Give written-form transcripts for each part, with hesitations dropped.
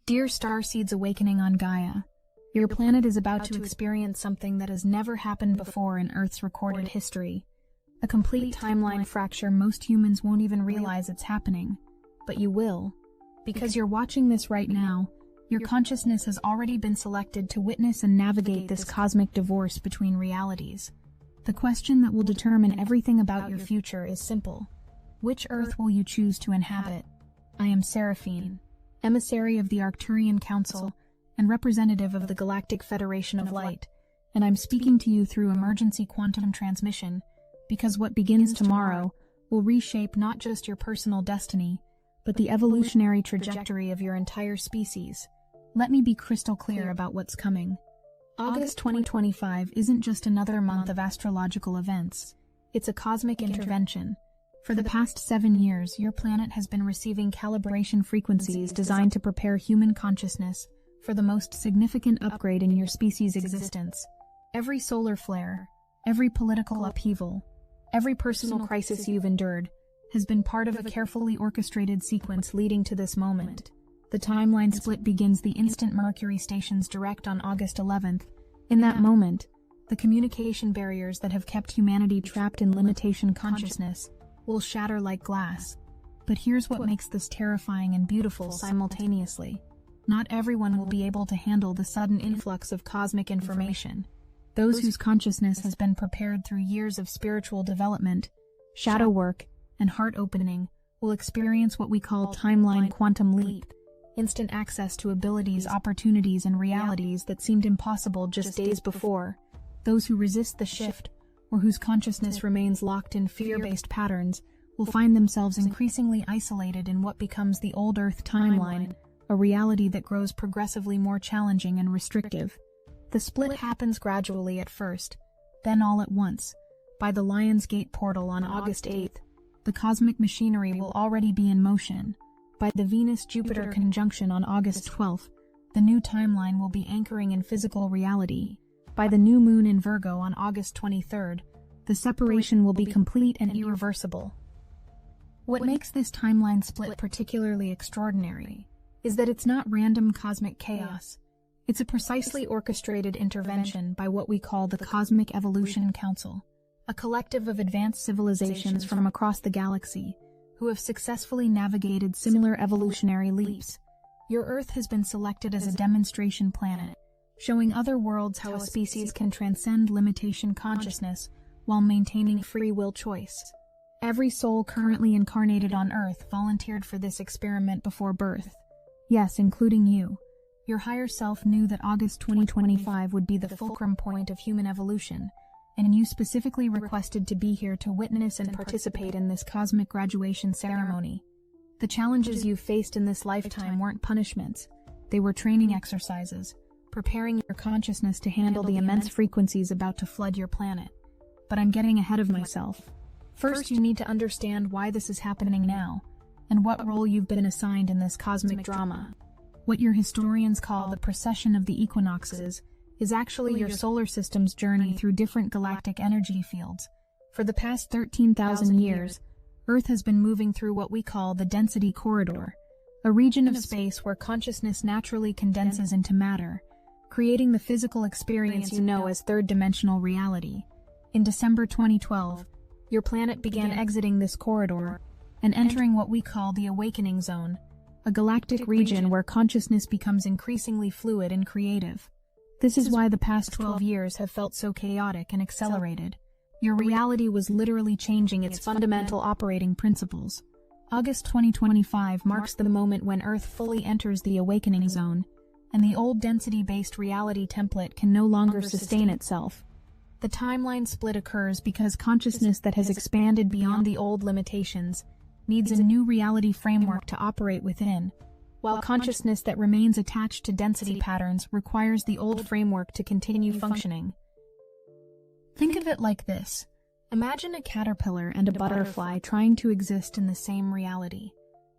Dear Starseeds awakening on Gaia, your planet is about to experience something that has never happened before in Earth's recorded history. A complete timeline fracture most humans won't even realize it's happening. But you will. Because you're watching this right now, your consciousness has already been selected to witness and navigate this cosmic divorce between realities. The question that will determine everything about your future is simple. Which Earth will you choose to inhabit? I am Seraphine, emissary of the Arcturian Council and representative of the Galactic Federation of Light, and I'm speaking to you through emergency quantum transmission, because what begins tomorrow will reshape not just your personal destiny, but the evolutionary trajectory of your entire species. Let me be crystal clear about what's coming. August 2025 isn't just another month of astrological events. It's a cosmic intervention. For the past 7 years, your planet has been receiving calibration frequencies designed to prepare human consciousness for the most significant upgrade in your species' existence. Every solar flare, every political upheaval, every personal crisis you've endured has been part of a carefully orchestrated sequence leading to this moment. The timeline split begins the instant Mercury stations direct on August 11th. In that moment, the communication barriers that have kept humanity trapped in limitation consciousness will shatter like glass. But here's what makes this terrifying and beautiful simultaneously. Not everyone will be able to handle the sudden influx of cosmic information. Those whose consciousness has been prepared through years of spiritual development, shadow work, and heart opening will experience what we call timeline quantum leap, instant access to abilities, opportunities, and realities that seemed impossible just days before. Those who resist the shift, or whose consciousness remains locked in fear-based patterns, will find themselves increasingly isolated in what becomes the old Earth timeline, a reality that grows progressively more challenging and restrictive. The split happens gradually at first, then all at once. By the Lion's Gate portal on August 8th, the cosmic machinery will already be in motion. By the Venus-Jupiter conjunction on August 12th, the new timeline will be anchoring in physical reality. By the new moon in Virgo on August 23rd, the separation will be complete and irreversible. What makes this timeline split particularly extraordinary is that it's not random cosmic chaos. It's a precisely orchestrated intervention by what we call the Cosmic Evolution Council, a collective of advanced civilizations from across the galaxy who have successfully navigated similar evolutionary leaps. Your Earth has been selected as a demonstration planet, showing other worlds how a species can transcend limitation consciousness while maintaining free will choice. Every soul currently incarnated on Earth volunteered for this experiment before birth. Yes, including you. Your higher self knew that August 2025 would be the fulcrum point of human evolution, and you specifically requested to be here to witness and participate in this cosmic graduation ceremony. The challenges you faced in this lifetime weren't punishments. They were training exercises, preparing your consciousness to handle the immense frequencies about to flood your planet. But I'm getting ahead of myself. First, you need to understand why this is happening now, and what role you've been assigned in this cosmic drama. What your historians call the precession of the equinoxes is actually your solar system's journey through different galactic energy fields. For the past 13,000 years, Earth has been moving through what we call the density corridor, a region of space where consciousness naturally condenses into matter, creating the physical experience you know as third-dimensional reality. In December 2012, your planet began exiting this corridor and entering what we call the awakening zone, a galactic region where consciousness becomes increasingly fluid and creative. This is why the past 12 years have felt so chaotic and accelerated. Your reality was literally changing its fundamental operating principles. August 2025 marks the moment when Earth fully enters the awakening zone, and the old density-based reality template can no longer sustain itself. The timeline split occurs because consciousness that has expanded beyond the old limitations needs a new reality framework to operate within, while consciousness that remains attached to density patterns requires the old framework to continue functioning. Think of it like this. Imagine a caterpillar and a butterfly trying to exist in the same reality.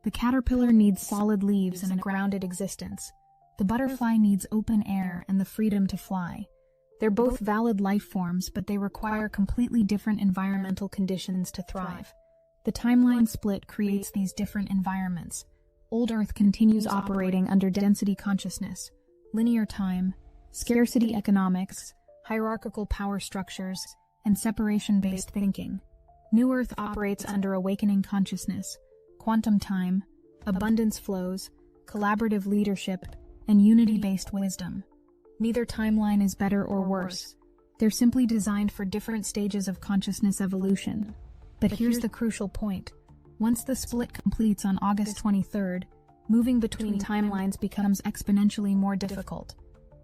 The caterpillar needs solid leaves and a grounded existence. The butterfly needs open air and the freedom to fly. They're both valid life forms, but they require completely different environmental conditions to thrive. The timeline split creates these different environments. Old Earth continues operating under density consciousness, linear time, scarcity economics, hierarchical power structures, and separation-based thinking. New Earth operates under awakening consciousness, quantum time, abundance flows, collaborative leadership, and unity-based wisdom. Neither timeline is better or worse. They're simply designed for different stages of consciousness evolution. But here's the crucial point. Once the split completes on August 23rd, moving between timelines becomes exponentially more difficult.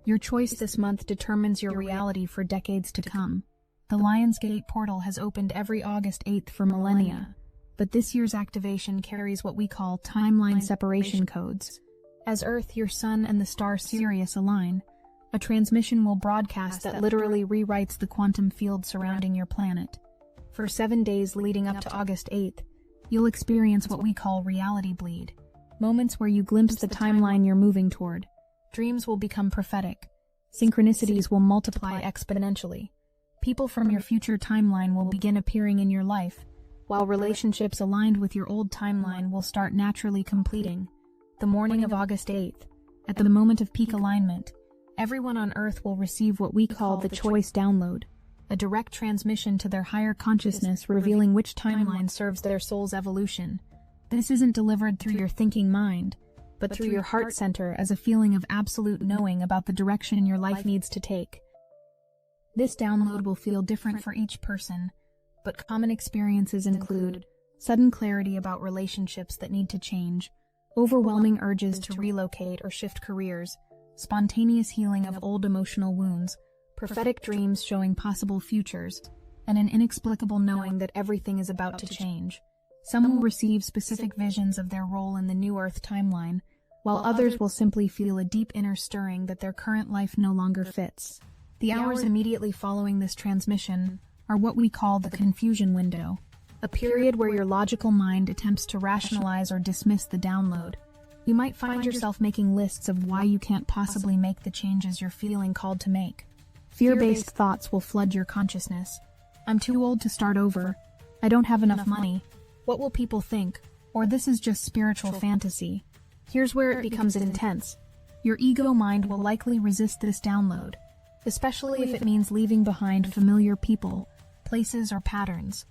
Your choice this month determines your reality for decades to come. The Lionsgate portal has opened every August 8th for millennia, but this year's activation carries what we call timeline separation codes. As Earth, your Sun, and the star Sirius align, a transmission will broadcast that literally rewrites the quantum field surrounding your planet. For 7 days leading up to August 8th, you'll experience what we call reality bleed, moments where you glimpse the timeline you're moving toward. Dreams will become prophetic. Synchronicities will multiply exponentially. People from your future timeline will begin appearing in your life, while relationships aligned with your old timeline will start naturally completing. The morning of August 8th, at the moment of peak alignment, everyone on Earth will receive what we call the choice download, a direct transmission to their higher consciousness revealing which timeline serves their soul's evolution. This isn't delivered through your thinking mind, but through your heart center as a feeling of absolute knowing about the direction your life needs to take. This download will feel different for each person, but common experiences include sudden clarity about relationships that need to change, overwhelming urges to relocate or shift careers, spontaneous healing of old emotional wounds, prophetic dreams showing possible futures, and an inexplicable knowing that everything is about to change. Some will receive specific visions of their role in the new Earth timeline, while others will simply feel a deep inner stirring that their current life no longer fits. The hours immediately following this transmission are what we call the confusion window, a period where your logical mind attempts to rationalize or dismiss the download. You might find yourself making lists of why you can't possibly make the changes you're feeling called to make. Fear-based thoughts will flood your consciousness. I'm too old to start over. I don't have enough money. What will people think? Or this is just spiritual fantasy. Here's where it becomes intense. Your ego mind will likely resist this download, especially if it means leaving behind familiar people, places, or patterns.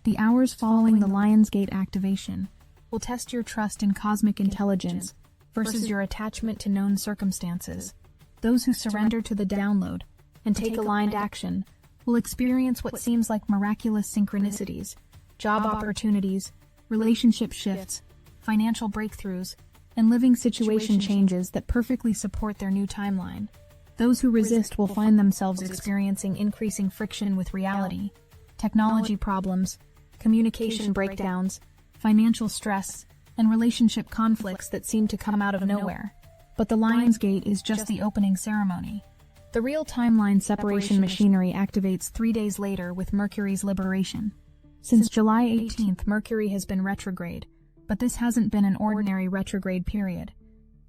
The hours following the Lionsgate activation will test your trust in cosmic intelligence versus your attachment to known circumstances. Those who surrender to the download and take aligned action will experience what seems like miraculous synchronicities, job opportunities, relationship shifts, financial breakthroughs, and living situation changes that perfectly support their new timeline. Those who resist will find themselves experiencing increasing friction with reality, technology problems, communication breakdowns, financial stress, and relationship conflicts that seem to come out of nowhere. But the Lionsgate is just the opening ceremony. The real timeline separation machinery activates 3 days later with Mercury's liberation. Since July 18th, Mercury has been retrograde, but this hasn't been an ordinary retrograde period.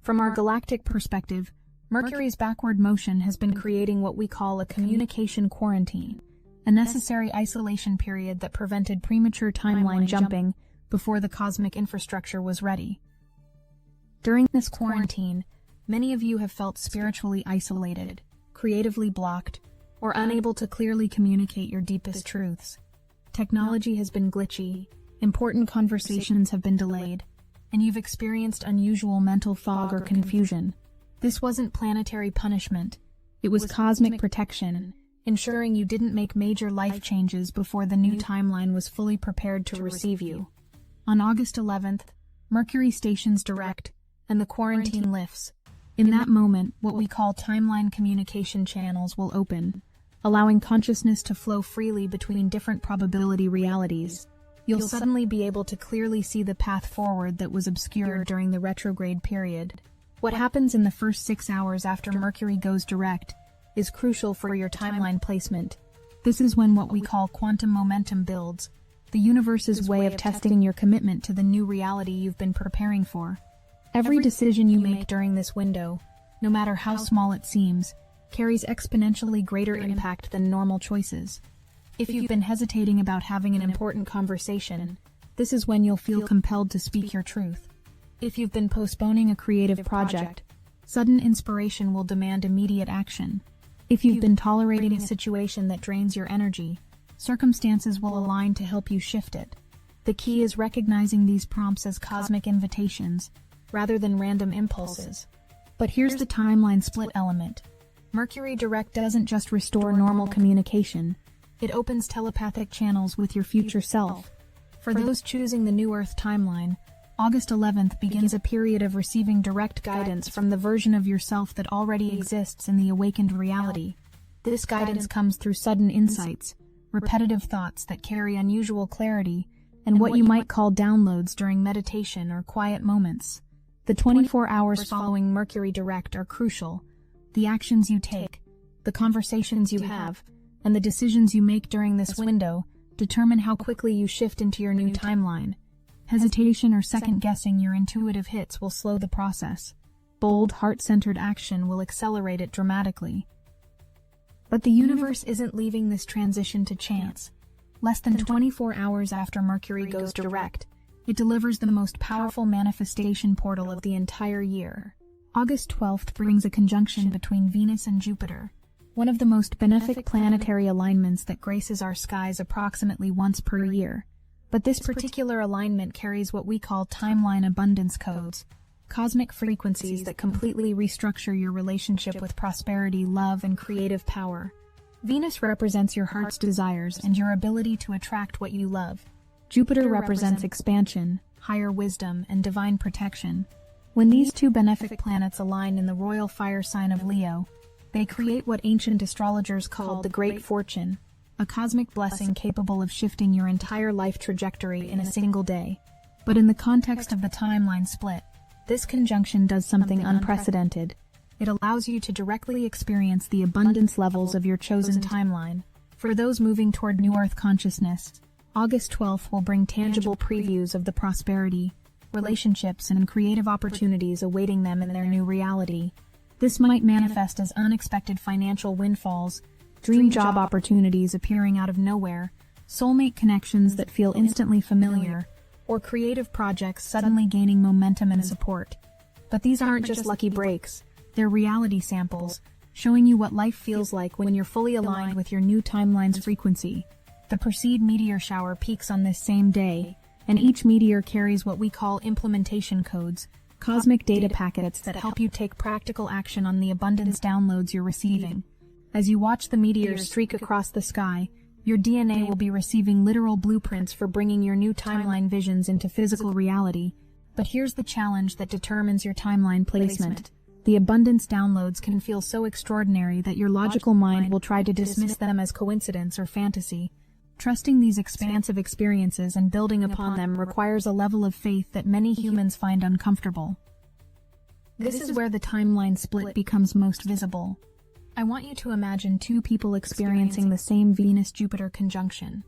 From our galactic perspective, Mercury's backward motion has been creating what we call a communication quarantine, a necessary isolation period that prevented premature timeline jumping before the cosmic infrastructure was ready. During this quarantine, many of you have felt spiritually isolated, creatively blocked, or unable to clearly communicate your deepest truths. Technology has been glitchy, important conversations have been delayed, and you've experienced unusual mental fog or confusion. This wasn't planetary punishment, it was cosmic protection, ensuring you didn't make major life changes before the new timeline was fully prepared to receive you. On August 11th, Mercury stations direct, and the quarantine lifts. In that moment, what we call timeline communication channels will open, allowing consciousness to flow freely between different probability realities. You'll suddenly be able to clearly see the path forward that was obscured during the retrograde period. What happens in the first 6 hours after Mercury goes direct is crucial for your timeline placement. This is when what we call quantum momentum builds, the universe's way of testing your commitment to the new reality you've been preparing for. Every decision you make during this window, no matter how small it seems, carries exponentially greater impact than normal choices. If you've been hesitating about having an important conversation, this is when you'll feel compelled to speak your truth. If you've been postponing a creative project, sudden inspiration will demand immediate action. If you've been tolerating a situation that drains your energy, circumstances will align to help you shift it. The key is recognizing these prompts as cosmic invitations, rather than random impulses. But here's the timeline split element. Mercury direct doesn't just restore normal communication, it opens telepathic channels with your future self. For those choosing the New Earth timeline, August 11th begins a period of receiving direct guidance from the version of yourself that already exists in the awakened reality. This guidance comes through sudden insights, repetitive thoughts that carry unusual clarity, and what you might call downloads during meditation or quiet moments. The 24 hours following Mercury direct are crucial. The actions you take, the conversations you have, and the decisions you make during this window determine how quickly you shift into your new timeline. Hesitation or second-guessing your intuitive hits will slow the process. Bold, heart-centered action will accelerate it dramatically. But the universe isn't leaving this transition to chance. Less than 24 hours after Mercury goes direct, it delivers the most powerful manifestation portal of the entire year. August 12th brings a conjunction between Venus and Jupiter, one of the most benefic planetary alignments that graces our skies approximately once per year. But this particular alignment carries what we call timeline abundance codes, cosmic frequencies that completely restructure your relationship with prosperity, love, and creative power. Venus represents your heart's desires and your ability to attract what you love. Jupiter represents expansion, higher wisdom, and divine protection. When these two benefic planets align in the royal fire sign of Leo, they create what ancient astrologers called the Great Fortune, a cosmic blessing capable of shifting your entire life trajectory in a single day. But in the context of the timeline split, this conjunction does something unprecedented. It allows you to directly experience the abundance levels of your chosen timeline. For those moving toward New Earth consciousness, August 12th will bring tangible previews of the prosperity, relationships, and creative opportunities awaiting them in their new reality. This might manifest as unexpected financial windfalls, dream job opportunities appearing out of nowhere, soulmate connections that feel instantly familiar, or creative projects suddenly gaining momentum and support. But these aren't just lucky breaks. They're reality samples, showing you what life feels like when you're fully aligned with your new timeline's frequency. The Perseid meteor shower peaks on this same day, and each meteor carries what we call implementation codes, cosmic data packets that help you take practical action on the abundance downloads you're receiving. As you watch the meteors streak across the sky, your DNA will be receiving literal blueprints for bringing your new timeline visions into physical reality. But here's the challenge that determines your timeline placement. The abundance downloads can feel so extraordinary that your logical mind will try to dismiss them as coincidence or fantasy. Trusting these expansive experiences and building upon them requires a level of faith that many humans find uncomfortable. This is where the timeline split becomes most visible. I want you to imagine two people experiencing the same Venus-Jupiter conjunction.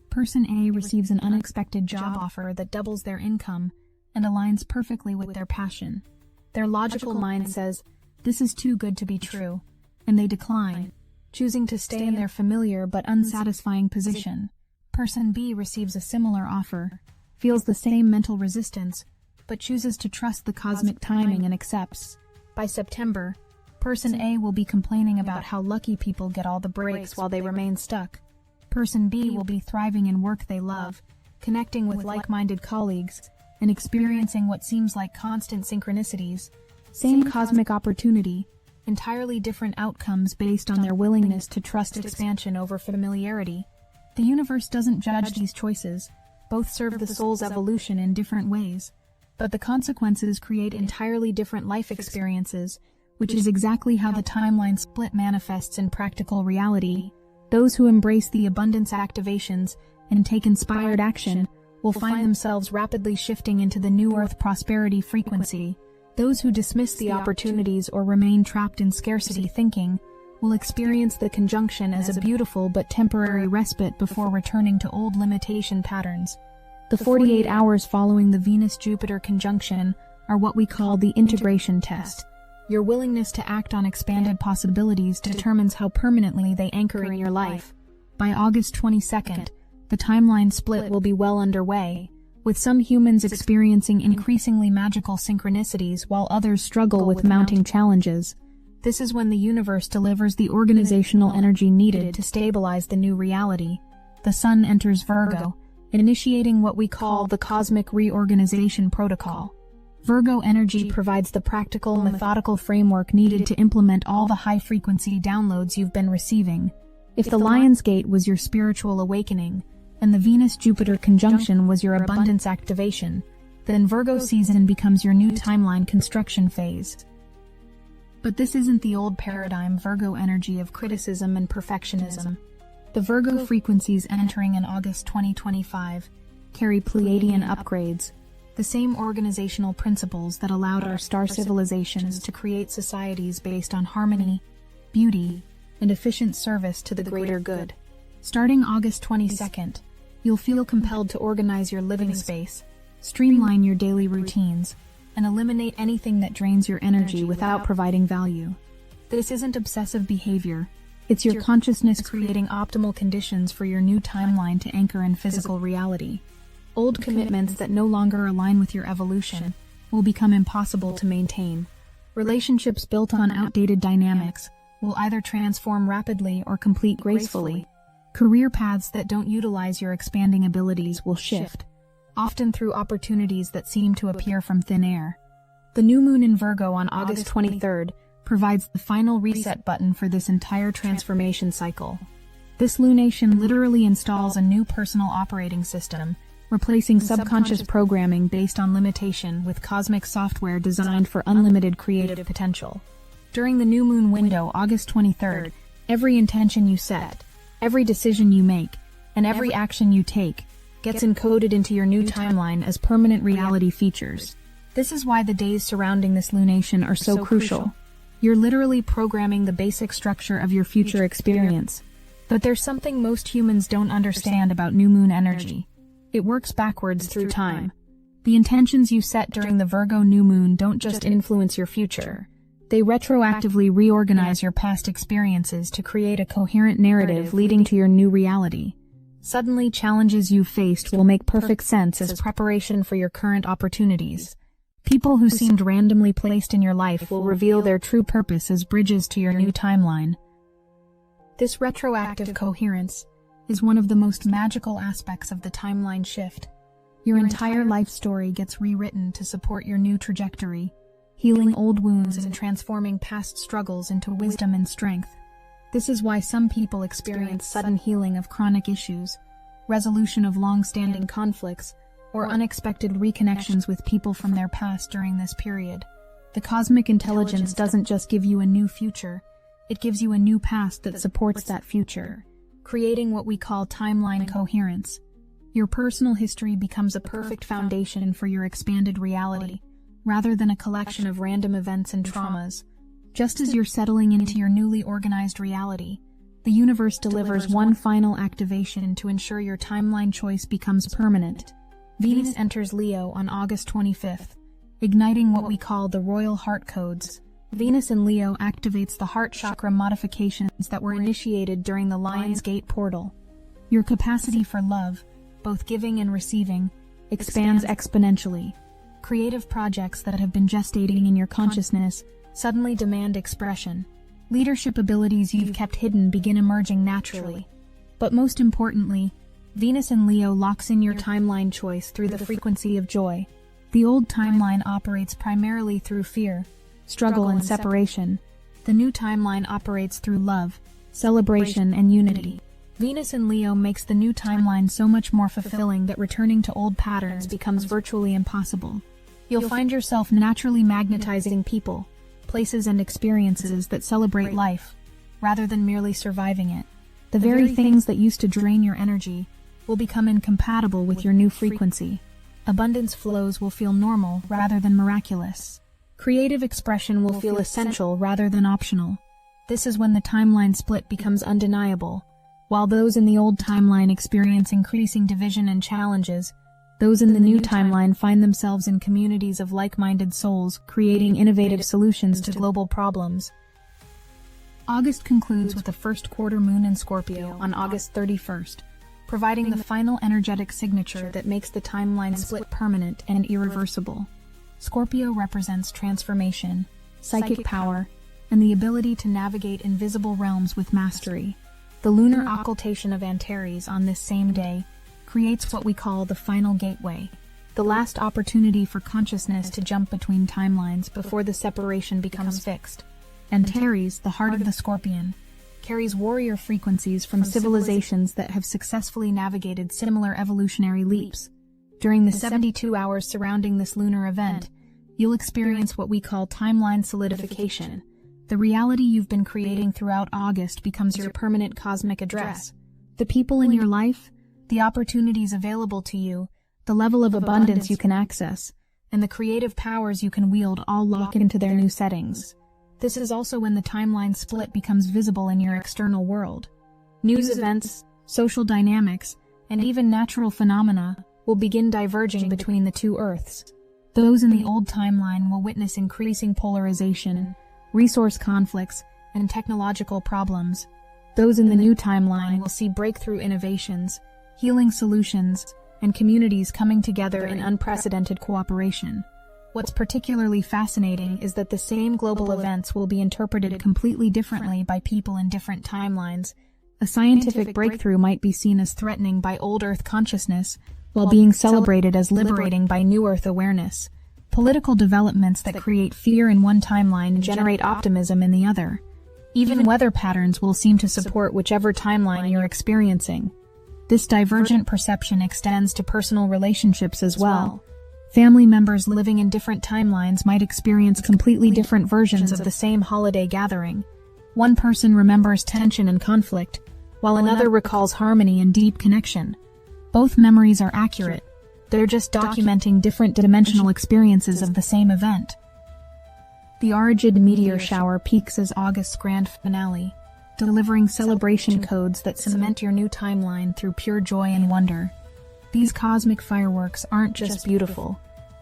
Person A receives an unexpected job offer that doubles their income and aligns perfectly with their passion. Their logical mind says, "This is too good to be true," and they decline, choosing to stay in their familiar but unsatisfying position. Person B receives a similar offer, feels the same mental resistance, but chooses to trust the cosmic timing and accepts. By September, Person A will be complaining about how lucky people get all the breaks while they remain stuck. Person B will be thriving in work they love, connecting with like-minded colleagues, and experiencing what seems like constant synchronicities. Same cosmic opportunity, entirely different outcomes based on their willingness to trust expansion over familiarity. The universe doesn't judge these choices. Both serve the soul's evolution in different ways. But the consequences create entirely different life experiences, which is exactly how the timeline split manifests in practical reality. Those who embrace the abundance activations and take inspired action will find themselves rapidly shifting into the New Earth prosperity frequency. Those who dismiss the opportunities or remain trapped in scarcity thinking will experience the conjunction as a beautiful but temporary respite before returning to old limitation patterns. The 48 hours following the Venus-Jupiter conjunction are what we call the integration test. Your willingness to act on expanded possibilities determines how permanently they anchor in your life. By August 22nd, the timeline split will be well underway, with some humans experiencing increasingly magical synchronicities while others struggle with mounting challenges. This is when the universe delivers the organizational energy needed to stabilize the new reality. The Sun enters Virgo, initiating what we call the cosmic reorganization protocol. Virgo energy provides the practical, methodical framework needed to implement all the high-frequency downloads you've been receiving. If the Lion's Gate was your spiritual awakening, and the Venus-Jupiter conjunction was your abundance activation, then Virgo season becomes your new timeline construction phase. But this isn't the old paradigm Virgo energy of criticism and perfectionism. The Virgo frequencies entering in August 2025 carry Pleiadian upgrades, the same organizational principles that allowed our star civilizations to create societies based on harmony, beauty, and efficient service to the greater good. Starting August 22nd, you'll feel compelled to organize your living space, streamline your daily routines, and eliminate anything that drains your energy without providing value. This isn't obsessive behavior. It's your consciousness creating optimal conditions for your new timeline to anchor in physical reality. Old commitments that no longer align with your evolution will become impossible to maintain. Relationships built on outdated dynamics will either transform rapidly or complete gracefully. Career paths that don't utilize your expanding abilities will shift, often through opportunities that seem to appear from thin air. The new moon in Virgo on August 23rd provides the final reset button for this entire transformation cycle. This lunation literally installs a new personal operating system, replacing subconscious programming based on limitation with cosmic software designed for unlimited creative potential. During the new moon window, August 23rd, every intention you set, every decision you make, and every action you take gets encoded into your new timeline as permanent reality features. This is why the days surrounding this lunation are so crucial. You're literally programming the basic structure of your future experience. But there's something most humans don't understand about new moon energy. It works backwards through time. The intentions you set during the Virgo new moon don't just influence your future. They retroactively reorganize your past experiences to create a coherent narrative leading to your new reality. Suddenly, challenges you've faced will make perfect sense as preparation for your current opportunities. People who seemed randomly placed in your life will reveal their true purpose as bridges to your new timeline. This retroactive coherence is one of the most magical aspects of the timeline shift. Your entire life story gets rewritten to support your new trajectory, healing old wounds and transforming past struggles into wisdom and strength. This is why some people experience sudden healing of chronic issues, resolution of long-standing conflicts, or unexpected reconnections with people from their past during this period. The cosmic intelligence doesn't just give you a new future, it gives you a new past that supports that future, creating what we call timeline coherence. Your personal history becomes a perfect foundation for your expanded reality, rather than a collection of random events and traumas. Just as you're settling into your newly organized reality, the universe delivers one final activation to ensure your timeline choice becomes permanent. Venus enters Leo on August 25th, igniting what we call the royal heart codes. Venus in Leo activates the heart chakra modifications that were initiated during the Lion's Gate portal. Your capacity for love, both giving and receiving, expands exponentially. Creative projects that have been gestating in your consciousness suddenly demand expression. Leadership abilities you've kept hidden begin emerging naturally. But most importantly, Venus in Leo locks in your timeline choice through the frequency of joy. The old timeline operates primarily through fear, struggle, and separation. The new timeline operates through love, celebration, and unity. Venus in Leo makes the new timeline so much more fulfilling that returning to old patterns becomes virtually impossible. You'll find yourself naturally magnetizing people, places, and experiences that celebrate life, rather than merely surviving it. The very things that used to drain your energy will become incompatible with your new frequency. Abundance flows will feel normal rather than miraculous. Creative expression will feel essential rather than optional. This is when the timeline split becomes undeniable. While those in the old timeline experience increasing division and challenges, those in the new timeline find themselves in communities of like-minded souls, creating innovative solutions to global problems. August concludes with the first quarter moon in Scorpio on August 31st, providing the final energetic signature that makes the timeline split permanent and irreversible. Scorpio represents transformation, psychic power, and the ability to navigate invisible realms with mastery. The lunar occultation of Antares on this same day creates what we call the final gateway, the last opportunity for consciousness to jump between timelines before the separation becomes fixed. Antares, the heart of the Scorpion, carries warrior frequencies from civilizations that have successfully navigated similar evolutionary leaps. During the 72 hours surrounding this lunar event, you'll experience what we call timeline solidification. The reality you've been creating throughout August becomes your permanent cosmic address. The people in your life, the opportunities available to you, the level of abundance you can access, and the creative powers you can wield all lock into their new settings. This is also when the timeline split becomes visible in your external world. News events, social dynamics, and even natural phenomena will begin diverging between the two Earths. Those in the old timeline will witness increasing polarization, resource conflicts, and technological problems. Those in the new timeline will see breakthrough innovations, healing solutions, and communities coming together in unprecedented cooperation. What's particularly fascinating is that the same global events will be interpreted completely differently by people in different timelines. A scientific breakthrough might be seen as threatening by old Earth consciousness, while being celebrated as liberating by new Earth awareness. Political developments that create fear in one timeline generate optimism in the other. Even weather patterns will seem to support whichever timeline you're experiencing. This divergent perception extends to personal relationships as well. Family members living in different timelines might experience completely different versions of the same holiday gathering. One person remembers tension and conflict, while another recalls harmony and deep connection. Both memories are accurate. They're just documenting different dimensional experiences of the same event. The Aurigid meteor shower peaks as August's grand finale, delivering celebration codes that cement your new timeline through pure joy and wonder. These cosmic fireworks aren't just beautiful.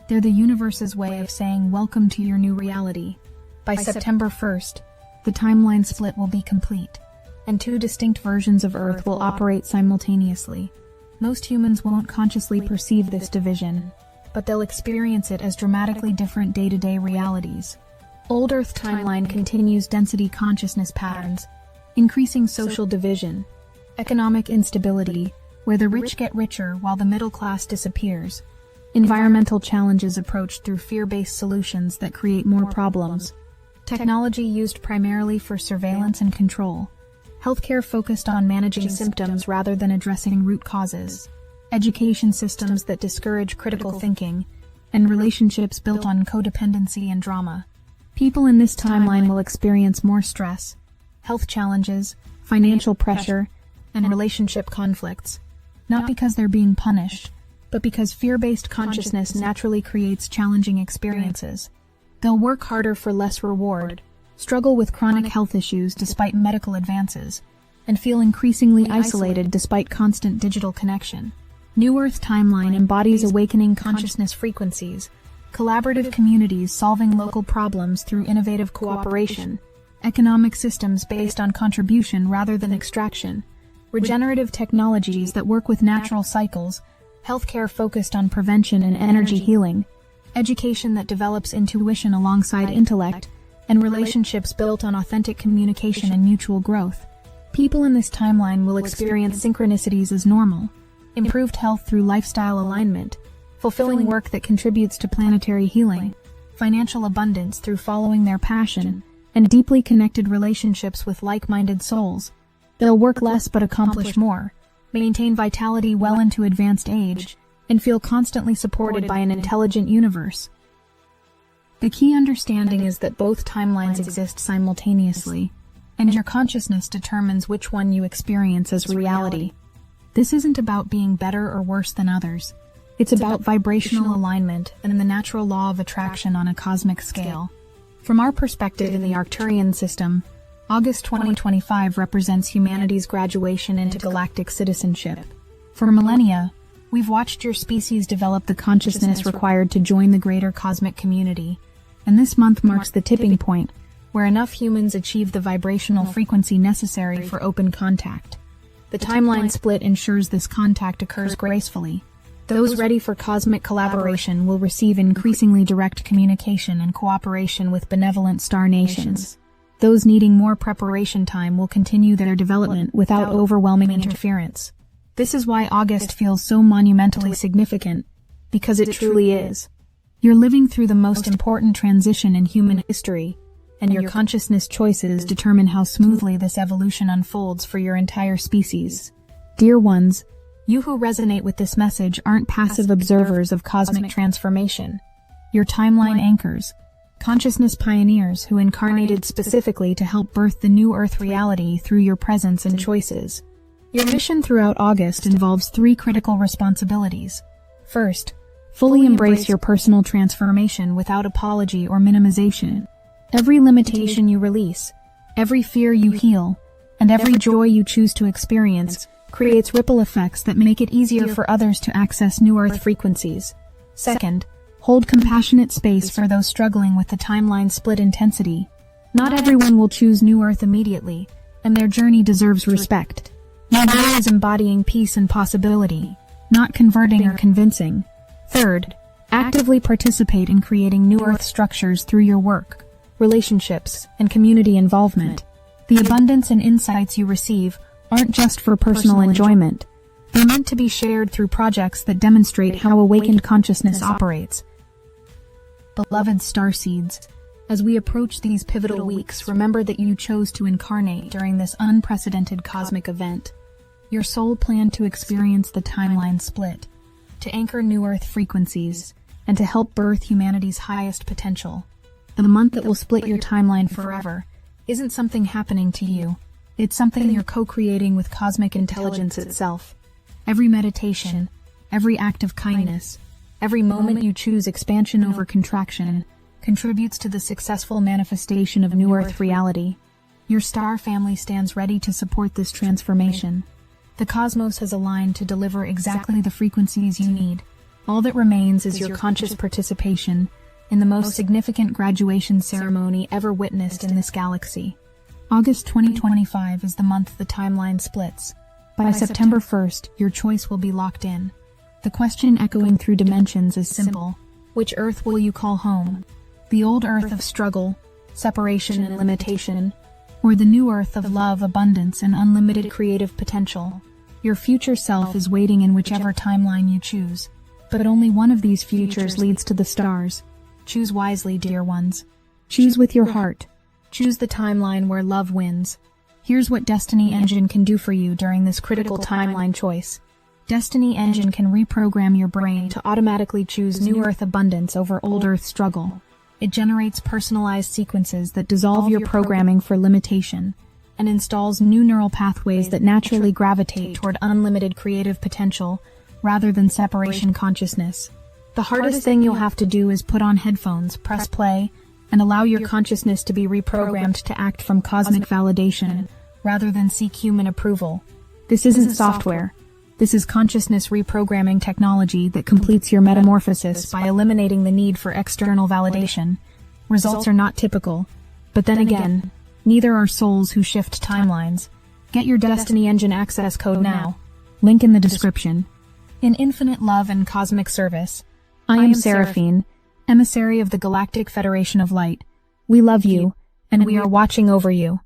They're the universe's way of saying welcome to your new reality. By September 1st, the timeline split will be complete, and two distinct versions of Earth will operate simultaneously. Most humans won't consciously perceive this division, but they'll experience it as dramatically different day-to-day realities. Old Earth timeline continues density consciousness patterns, increasing social division, economic instability, where the rich get richer while the middle class disappears. Environmental challenges approached through fear-based solutions that create more problems. Technology used primarily for surveillance and control. Healthcare focused on managing symptoms rather than addressing root causes. Education systems that discourage critical thinking, and relationships built on codependency and drama. People in this timeline will experience more stress, health challenges, financial pressure, and relationship conflicts, not because they're being punished, but because fear-based consciousness naturally creates challenging experiences. They'll work harder for less reward, struggle with chronic health issues despite medical advances, and feel increasingly isolated despite constant digital connection. New Earth timeline embodies awakening consciousness frequencies, collaborative communities solving local problems through innovative cooperation, economic systems based on contribution rather than extraction, regenerative technologies that work with natural cycles, healthcare focused on prevention and energy healing, education that develops intuition alongside intellect, and relationships built on authentic communication and mutual growth. People in this timeline will experience synchronicities as normal, improved health through lifestyle alignment, fulfilling work that contributes to planetary healing, financial abundance through following their passion, and deeply connected relationships with like-minded souls. They'll work less but accomplish more, maintain vitality well into advanced age, and feel constantly supported by an intelligent universe. The key understanding is that both timelines exist simultaneously, and your consciousness determines which one you experience as reality. This isn't about being better or worse than others. It's about vibrational alignment and the natural law of attraction on a cosmic scale. From our perspective in the Arcturian system, August 2025 represents humanity's graduation into galactic citizenship. For millennia, we've watched your species develop the consciousness required to join the greater cosmic community, and this month marks the tipping point, where enough humans achieve the vibrational frequency necessary for open contact. The timeline split ensures this contact occurs gracefully. Those ready for cosmic collaboration will receive increasingly direct communication and cooperation with benevolent star nations. Those needing more preparation time will continue their development without overwhelming interference. This is why August feels so monumentally significant, because it truly is. You're living through the most important transition in human history, and your consciousness choices determine how smoothly this evolution unfolds for your entire species. Dear ones, you who resonate with this message aren't passive observers of cosmic transformation. You're timeline anchors, consciousness pioneers who incarnated specifically to help birth the new Earth reality through your presence and choices. Your mission throughout August involves 3 critical responsibilities. First, fully embrace your personal transformation without apology or minimization. Every limitation you release, every fear you heal, and every joy you choose to experience creates ripple effects that make it easier for others to access new Earth frequencies. Second, hold compassionate space for those struggling with the timeline split intensity. Not everyone will choose new Earth immediately, and their journey deserves respect. Your goal is embodying peace and possibility, not converting or convincing. Third, actively participate in creating new Earth structures through your work, relationships, and community involvement. The abundance and insights you receive aren't just for personal enjoyment. They're meant to be shared through projects that demonstrate how awakened consciousness operates. Beloved starseeds, as we approach these pivotal weeks, remember that you chose to incarnate during this unprecedented cosmic event. Your soul planned to experience the timeline split, to anchor new Earth frequencies, and to help birth humanity's highest potential. The month that will split your timeline forever isn't something happening to you. It's something you're co-creating with cosmic intelligence itself. Every meditation, every act of kindness, every moment you choose expansion over contraction contributes to the successful manifestation of new Earth reality. Your star family stands ready to support this transformation. The cosmos has aligned to deliver exactly the frequencies you need. All that remains is your conscious participation in the most significant graduation ceremony ever witnessed in this galaxy. August 2025 is the month the timeline splits. By September 1st, your choice will be locked in. The question echoing through dimensions is simple. Which Earth will you call home? The old Earth of struggle, separation, and limitation, or the new Earth of love, abundance, and unlimited creative potential? Your future self is waiting in whichever timeline you choose. But only one of these futures leads to the stars. Choose wisely, dear ones. Choose with your heart. Choose the timeline where love wins. Here's what Destiny Engine can do for you during this critical timeline choice. Destiny Engine can reprogram your brain to automatically choose new Earth abundance over old Earth struggle. It generates personalized sequences that dissolve your programming for limitation and installs new neural pathways that naturally gravitate toward unlimited creative potential rather than separation consciousness. The hardest thing you'll have to do is put on headphones, press play, and allow your consciousness to be reprogrammed to act from cosmic validation rather than seek human approval. This isn't software. This is consciousness reprogramming technology that completes your metamorphosis by eliminating the need for external validation. Results are not typical, but then again, neither are souls who shift timelines. Get your Destiny Engine access code now. Link in the description. In infinite love and cosmic service, I am Seraphine, emissary of the Galactic Federation of Light. We love you, and we are watching over you.